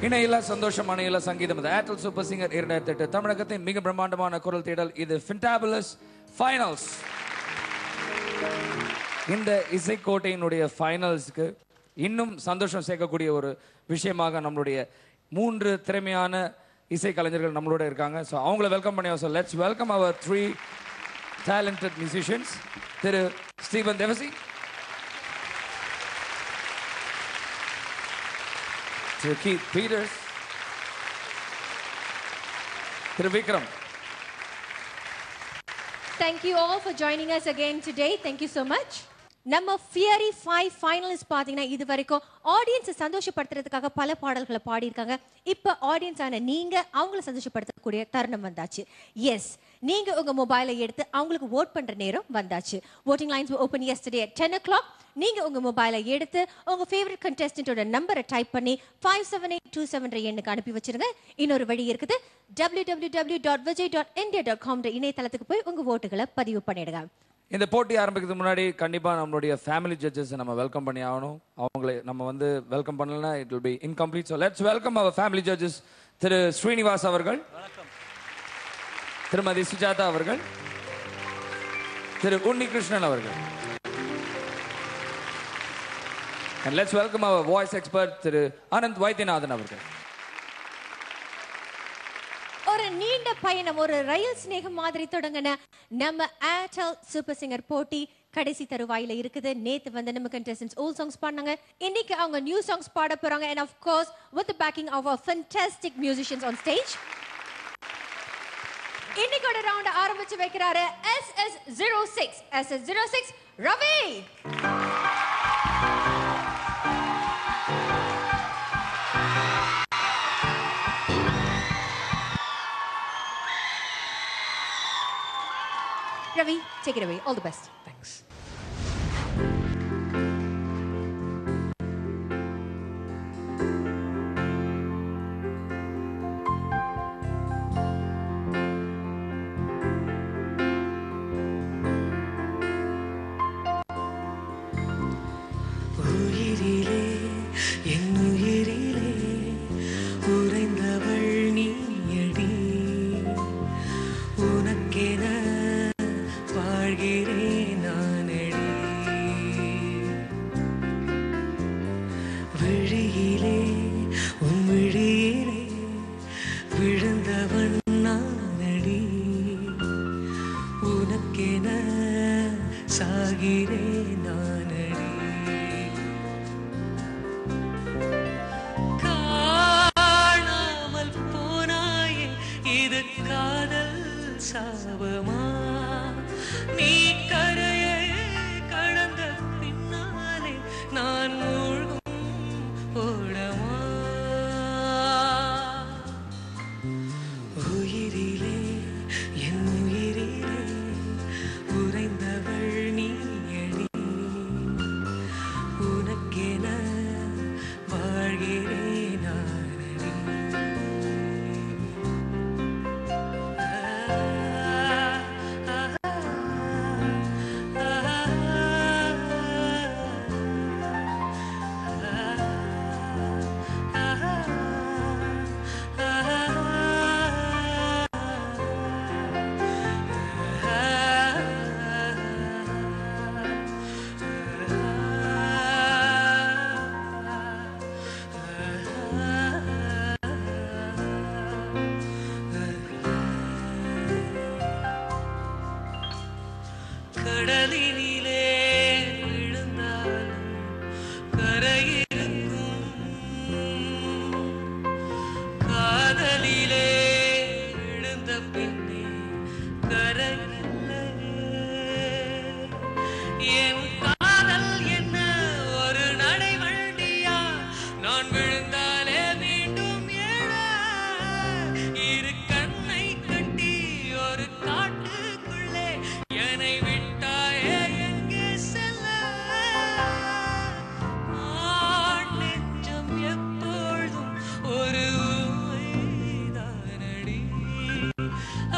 இணையில சந்தோஷமான இல சங்கீதம் ஏர்டெல் சூப்பர் சிங்கர் 2008 தமிழகத்தின் மிக பிரம்மாண்டமான குரல் தேடல் இது ஃபென்டபிளஸ் ஃபைனல்ஸ். இந்த இசைக்கோட்டையினுடைய ஃபைனல்ஸ்க்கு இன்னும் சந்தோஷம் சேர்க்கக்கூடிய ஒரு விஷயமாக நம்மளுடைய 3 திறமையான இசை கலைஞர்கள் நம்மளோட இருக்காங்க. ஸோ அவங்கள வெல்கம் பண்ணி so let's welcome our 3 talented musicians. திரு ஸ்டீபன் தேவசி, திரு கீத் பீட்டர்ஸ், திரு Vikram. Thank you all for joining us again today. Thank you so much. நம்ம Fiery 5 ஃபைனலிஸ்ட் பாத்தீங்கன்னா இது வரைக்கும் ஆடியன்ஸை சந்தோஷப்படுத்துறதுக்காக பல பாடல்களை பாடியிருக்காங்க. இப்போ ஆடியன்ஸ் ஆன நீங்க அவங்கள சந்தோஷப்படுத்தக்கூடிய தருணம் வந்தாச்சு. எஸ், நீங்க உங்க மொபைலை எடுத்து அவங்களுக்கு ஓட் பண்ற நேரம் வந்தாச்சு. voting lines were open yesterday at 10 o'clock. நீங்க உங்க மொபைலை எடுத்து உங்க ஃபேவரட் கண்டெஸ்டன்ட்டோட நம்பரை டைப் பண்ணி 57827 எண்ணுக்கு அனுப்பி வச்சிருங்க. இன்னொரு வழி இருக்குது, www.vijay.india.com இணையதளத்துக்கு போய் உங்க ஓட்டுகளை பதிவு பண்ணிடுங்க. இந்த போட்டி ஆரம்பிக்கிறதுக்கு முன்னாடி கண்டிப்பா நம்மளுடைய ஃபேமிலி ஜட்ஜஸ் நம்ம வெல்கம் பண்ணி ஆகணும். அவங்களை நம்ம வந்து வெல்கம் பண்ணலன்னா it will be incomplete. So let's welcome our family judges. திரு ஸ்ரீனிவாஸ் அவர்கள், திருமதி சுஜாதா அவர்கள், திரு உன்னிகிருஷ்ணன் அவர்கள். And let's welcome our voice expert திரு அனந்த் வைத்தியநாதன் அவர்கள். ஒரு நீண்ட பயணம், ஒரு ரயில் சிநேகம் மாதிரி தொடங்கின நம்ம ஏர்டெல் சூப்பர் சிங்கர் போட்டி கடைசி தருவாயில இருக்குது. நேத்து வந்து நம்ம கண்டெஸ்டன்ட்ஸ் ஓல்ட் சாங்ஸ் பாடுனாங்க, இன்னைக்கு அவங்க நியூ சாங்ஸ் பாட போறாங்க. and of course with the backing of our fantastic musicians on stage. இன்னைக்கோட ரவுண்ட் ஆரம்பிச்சு வைக்கிறாரு SS06 Ravi. Ravi, take it away. All the best. Thanks.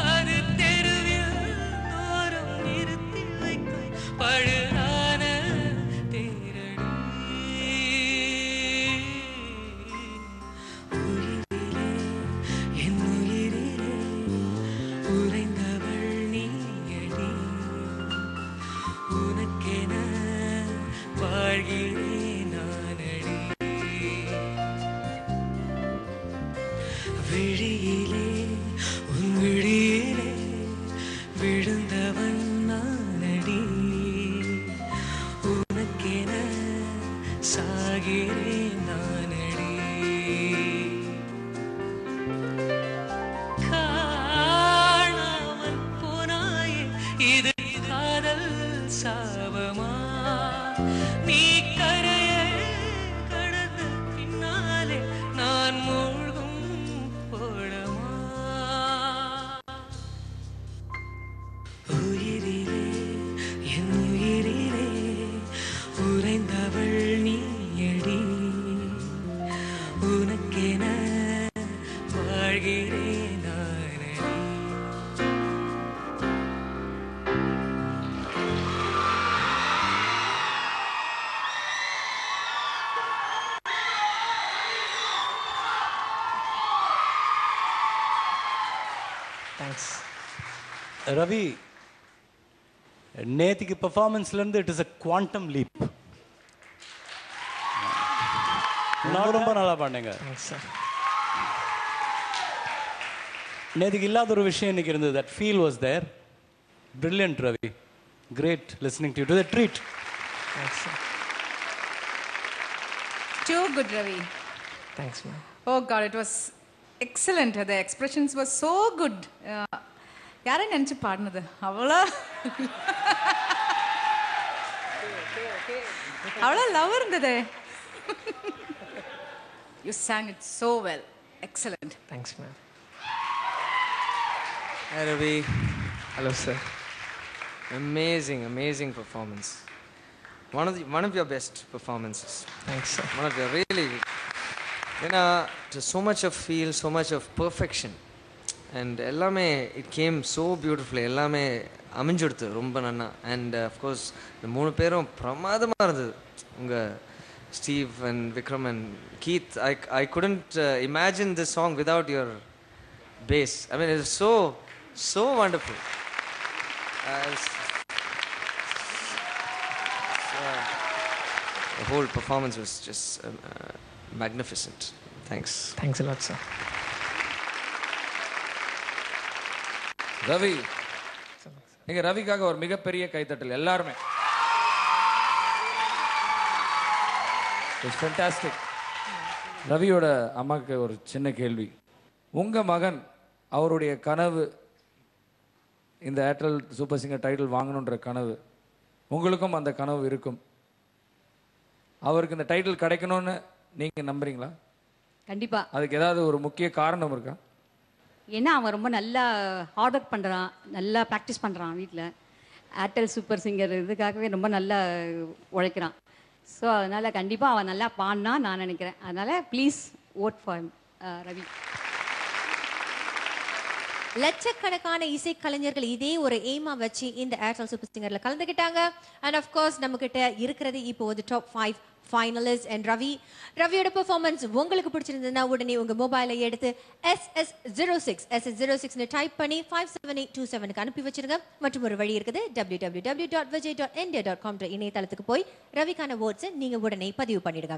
அது தெருவில் தேங்க்ஸ். ரவி, நேத்திக்கு பெர்ஃபார்மன்ஸ்லேருந்து it is a quantum leap. ரொம்ப நல்லா பாடுங்க. Thanks sir. நேத்திக்கு இல்லாத ஒரு விஷயம் இன்னைக்கு இருந்தது. That feel was there. Brilliant Ravi. Great listening to you. To the treat. Thanks sir. Too good, Ravi. Thanks ma'am. Oh God, it was excellent. The expressions were so good. யாரை நினைச்சு பாடினது அவ்வளோ அவ்வளோ லவ் இருந்தது. You sang it so well. Excellent. Thanks ma'am. Hi Ravi. Hello sir. Amazing performance. One of your best performances. Thanks sir. One of your really, so much of feel, so much of perfection, and எல்லாமே it came so beautifully. எல்லாமே அமைஞ்சிடுது ரொம்ப நன்னா. And of course இந்த மூணு பேரும் பிரமாதமாக இருந்தது. உங்கள் Steve and Vikram and Keith, I couldn't imagine this song without your bass. I mean, it was so wonderful. The whole performance was just magnificent. Thanks. Thanks a lot sir. Ravi, நீங்க ரவிக்காக ஒரு மிகப்பெரிய கைத்தட்டல் எல்லாருமே. It's fantastic. ரவியோட அம்மாவுக்கு ஒரு சின்ன கேள்வி. உங்க மகன் அவருடைய கனவு இந்த ஏர்டெல் சூப்பர் சிங்கர் டைட்டில் வாங்கணுன்ற கனவு, உங்களுக்கும் அந்த கனவு இருக்கும். அவருக்கு இந்த டைட்டில் கிடைக்கணும்னு நீங்க நம்புறீங்களா? கண்டிப்பா. அதுக்கு ஏதாவது ஒரு முக்கிய காரணம் இருக்கா? ஏன்னா அவன் ரொம்ப நல்லா ஹார்ட் ஒர்க் பண்ணுறான், நல்லா ப்ராக்டிஸ் பண்ணுறான் வீட்டில். ஏர்டெல் சூப்பர் சிங்கர் இதுக்காகவே ரொம்ப நல்லா உழைக்கிறான். ஸோ அதனால் கண்டிப்பாக அவன் நல்லா பாடினா நான் நினைக்கிறேன். அதனால் ப்ளீஸ் ஓட் ஃபார் ரவி. லட்சக்கணக்கான இசை கலைஞர்கள் இதே ஒரு எய்மா வச்சு இந்த ஏர்டெல் சூப்பர் சிங்கர்ல கலந்துக்கிட்டாங்க. அண்ட் ஆஃப் கோர்ஸ் நம்ம கிட்ட இருக்கிறது இப்போ ஒரு டாப் 5 ஃபைனலிஸ்ட். அண்ட் ரவியோட பெர்ஃபார்மன்ஸ் உங்களுக்கு பிடிச்சிருந்ததுன்னா உடனே உங்க மொபைலை எடுத்து SS06 டைப் பண்ணி 57827க்கு அனுப்பி வச்சிருங்க. மற்றும் ஒரு வழி இருக்குது, www.vijay.india.com இணையதளத்துக்கு போய் ரவிக்கான வோட்ஸை நீங்க உடனே பதிவு பண்ணிடுங்க.